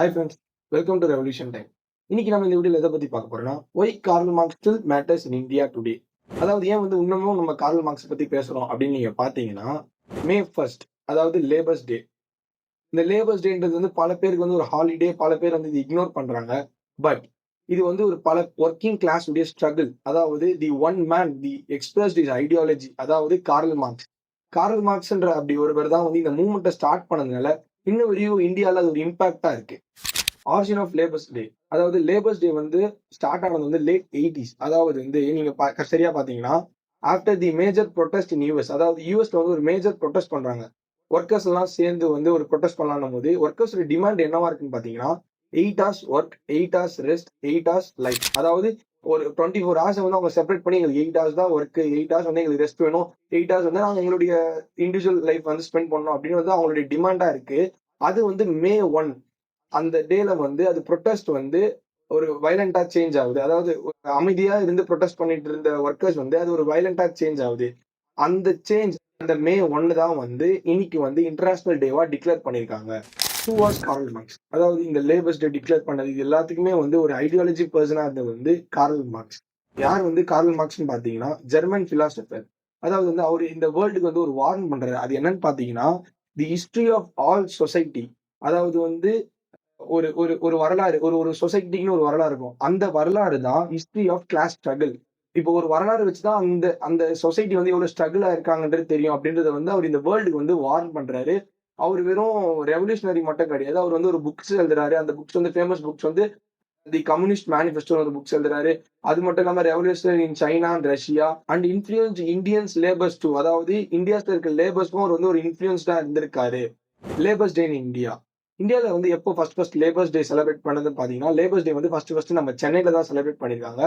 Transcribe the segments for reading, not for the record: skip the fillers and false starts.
Hi friends, welcome to revolution time. இன்னைக்கு நம்ம இந்த வீடியோவில் எதை பற்றி பார்க்க போறோம்னா, why Karl Marx still matters in India today. அதாவது ஏன் இன்னமும் நம்ம கார்ல் மார்க்ஸ் பற்றி பேசுகிறோம் அப்படின்னு நீங்கள் பார்த்தீங்கன்னா, மே 1 அதாவது லேபர்ஸ் டே. இந்த லேபர்ஸ் டேன்றது பல பேருக்கு ஒரு ஹாலிடே, பல பேர் இது இக்னோர் பண்ணுறாங்க. பட் இது ஒரு பல ஒர்க்கிங் கிளாஸ் உடைய ஸ்ட்ரகிள். அதாவது the one man the expressed is ideology, அதாவது கார்ல் மார்க்ஸ். கார்ல் மார்க்ஸ்ன்ற அப்படி ஒருவர் தான் இந்த மூவ்மெண்ட்டை ஸ்டார்ட் பண்ணதுனால இன்னும் வரையும் இந்தியாவில் அது ஒரு இம்பாக்டா இருக்கு. ஆரிஜின் ஆஃப் லேபர்ஸ் டே, அதாவது லேபர்ஸ் டே ஸ்டார்ட் ஆனது லேட் 80s. அதாவது நீங்க சரியா பாத்தீங்கன்னா, after the major protest in US, அதாவது யூஎஸ்ல ஒரு மேஜர் ப்ரொடெஸ்ட் பண்றாங்க. ஒர்க்கர்ஸ் எல்லாம் சேர்ந்து ஒரு ப்ரொடெஸ்ட் பண்ணலாம் போது ஒர்க்கர்ஸ் டிமாண்ட் என்னவா இருக்குன்னு பாத்தீங்கன்னா, 8 hours work, 8 hours rest, 8 hours life. அதாவது ஒரு 24 hours அவங்க செப்பரேட் பண்ணி எங்களுக்கு 8 hours தான் ஒர்க், 8 hours எங்களுக்கு ரெஸ்ட் வேணும், 8 hours நாங்க எங்களுடைய இண்டிவிஜுவல் லைஃப் ஸ்பெண்ட் பண்ணணும் அப்படின்னு அவங்களுடைய டிமாண்டா இருக்கு. அது மே 1 அந்த டேல அது ப்ரொடெஸ்ட் ஒரு வயலண்டா சேஞ்ச் ஆகுது. அதாவது அமைதியா இருந்து ப்ரொடெஸ்ட் பண்ணிட்டு இருந்த ஒர்க்கர்ஸ் அது ஒரு வயலண்டா சேஞ்ச் ஆகுது. அந்த சேஞ்ச் அந்த மே 1 தான் இன்னைக்கு இன்டர்நேஷனல் டேவா டிக்ளேர் பண்ணிருக்காங்க. Who was Karl Marx? அதாவது இந்த லேபர்ஸ் டே டிக்ளேர் பண்ணது இது எல்லாத்துக்குமே ஒரு ஐடியாலஜி பர்சனா இருந்தது கார்ல் மார்க்ஸ். யார் கார்ல் மார்க்ஸ்னு பாத்தீங்கன்னா, ஜெர்மன் பிலாசபர். அதாவது அவர் இந்த வேர்ல்டுக்கு ஒரு வார்ன் பண்றாரு. அது என்னன்னு பாத்தீங்கன்னா, the history of all society. அதாவது ஒரு ஒரு ஒரு வரலாறு, ஒரு சொசைட்டின்னு ஒரு வரலாறு இருக்கும். அந்த வரலாறு தான் ஹிஸ்டரி ஆஃப் கிளாஸ் ஸ்ட்ரகிள். இப்போ ஒரு வரலாறு வச்சுதான் அந்த அந்த சொசைட்டி எவ்வளவு ஸ்ட்ரகிளா இருக்காங்கன்றது தெரியும் அப்படின்றத அவர் இந்த வேர்ல்டுக்கு வார்ன் பண்றாரு. அவர் வெறும் ரெவல்யூஷனரி மட்டும் கிடையாது. அவர் ஒரு புக்ஸ் எழுதுறாரு. அந்த books famous books the communist manifesto ஒரு புக்ஸ் எழுதுறாரு. அது மட்டும் இல்லாம revolution in China and Russia and influence Indians labours too. அதாவது இந்தியாஸ்ல இருக்க லேபர்ஸ்க்கும் அவர் ஒரு இன்ஃபுளுன்ஸ்டா இருந்திருக்காரு. Labours day in India. இந்தியாவில் எப்போ ஃபர்ஸ்ட் லேபர்ஸ் டே செலிப்ரேட் பண்ணதுன்னு பாத்தீங்கன்னா, லேபர்ஸ் டே ஃபர்ஸ்ட் நம்ம சென்னையில தான் செலிப்ரேட் பண்ணிருக்காங்க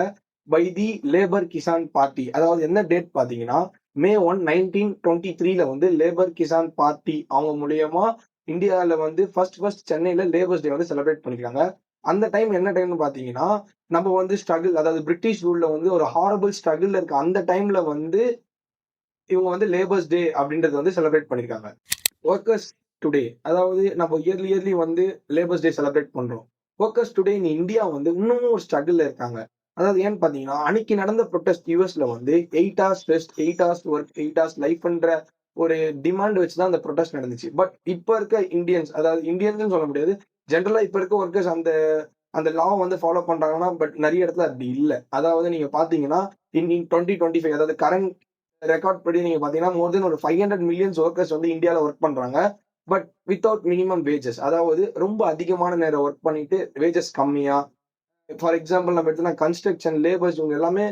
by the Labour Kisan Party. அதாவது என்ன டேட் பாத்தீங்கன்னா, மே 1 1923 லேபர் கிசான் பார்ட்டி அவங்க மூலியமா இந்தியாவில ஃபர்ஸ்ட் சென்னையில லேபர்ஸ் டே செலிப்ரேட் பண்ணிருக்காங்க. அந்த டைம் என்ன டைம்னு பாத்தீங்கன்னா, நம்ம ஸ்ட்ரகிள், அதாவது பிரிட்டிஷ் ரூல்ல ஒரு ஹாரபிள் ஸ்ட்ரகிள் இருக்கு. அந்த டைம்ல இவங்க லேபர்ஸ் டே அப்படின்றது செலிப்ரேட் பண்ணிருக்காங்க. ஒர்க்கர்ஸ் டுடே, அதாவது நம்ம இயர்லி லேபர்ஸ் டே செலிப்ரேட் பண்றோம். ஒர்க்கர்ஸ் டுடே இன் இந்தியா இன்னமும் ஒரு ஸ்ட்ரகிள்ல இருக்காங்க. அதாவது ஏன்னு பாத்தீங்கன்னா, அன்னைக்கு நடந்த ப்ரொடெஸ்ட் யூஎஸ்ல 8 hours rest, 8 hours work, 8 hours லைஃப்ன்ற ஒரு டிமாண்ட் வச்சுதான் அந்த ப்ரொடெஸ்ட் நடந்துச்சு. பட் இப்ப இருக்க இந்தியன்ஸ், அதாவது இந்தியன்ஸ் சொல்ல முடியாது, ஜென்ரலா இப்ப இருக்க ஒர்க்கர்ஸ் அந்த அந்த லா ஃபாலோ பண்றாங்கன்னா, பட் நிறைய இடத்துல அப்படி இல்ல. அதாவது நீங்க பாத்தீங்கன்னா, இன் 2025 அதாவது கரண்ட் ரெக்கார்ட் படி நீங்க பாத்தீங்கன்னா, மோர் தென் ஒரு 500 மில்லியன்ஸ் ஒர்க்கர்ஸ் இந்தியால ஒர்க் பண்றாங்க. But without minimum wages. அதாவது ரொம்ப அதிகமான நேரம் ஒர்க் பண்ணிட்டு வேஜஸ் கம்மியா. ஃபார் எக்ஸாம்பிள் நம்ம எடுத்தோம்னா கன்ஸ்ட்ரக்ஷன் லேபர்ஸ் இவங்க எல்லாமே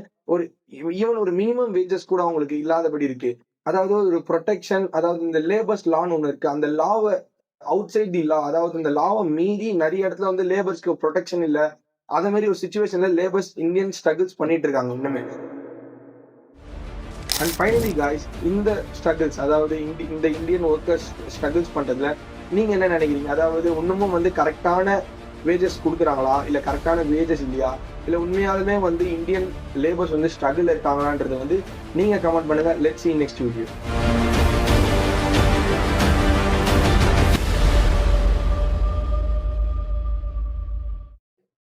ஈவன் ஒரு மினிமம் வேஜஸ் கூட அவங்களுக்கு இல்லாதபடி இருக்கு. அதாவது ஒரு ப்ரொடெக்ஷன், அதாவது இந்த லேபர்ஸ் லான்னு ஒண்ணு இருக்கு. அந்த லாவை அவுட் சைட் தி லா, அதாவது இந்த லாவை மீறி நிறைய இடத்துல லேபர்ஸ்க்கு ப்ரொடெக்ஷன் இல்ல. அதே மாதிரி ஒரு சுச்சுவேஷன்ல லேபர்ஸ் இந்தியன் ஸ்ட்ரகிள்ஸ் பண்ணிட்டு இருக்காங்க இன்னுமே. அண்ட் ஃபைனலி காய்ஸ், இந்த ஸ்ட்ரகிள்ஸ், அதாவது இந்த இந்தியன் ஒர்க்கர்ஸ் ஸ்ட்ரகிள்ஸ் பண்றதுல நீங்க என்ன நினைக்கிறீங்க? அதாவது இன்னமும் கரெக்டான வேஜஸ் கொடுக்குறாங்களா, இல்ல கரெக்டான வேஜஸ் இல்லையா, இல்ல உண்மையாலுமே இந்தியன் லேபர்ஸ் ஸ்ட்ரகிள் இருக்காங்களான்றது நீங்க கமெண்ட் பண்ணுங்க. Let's see next video.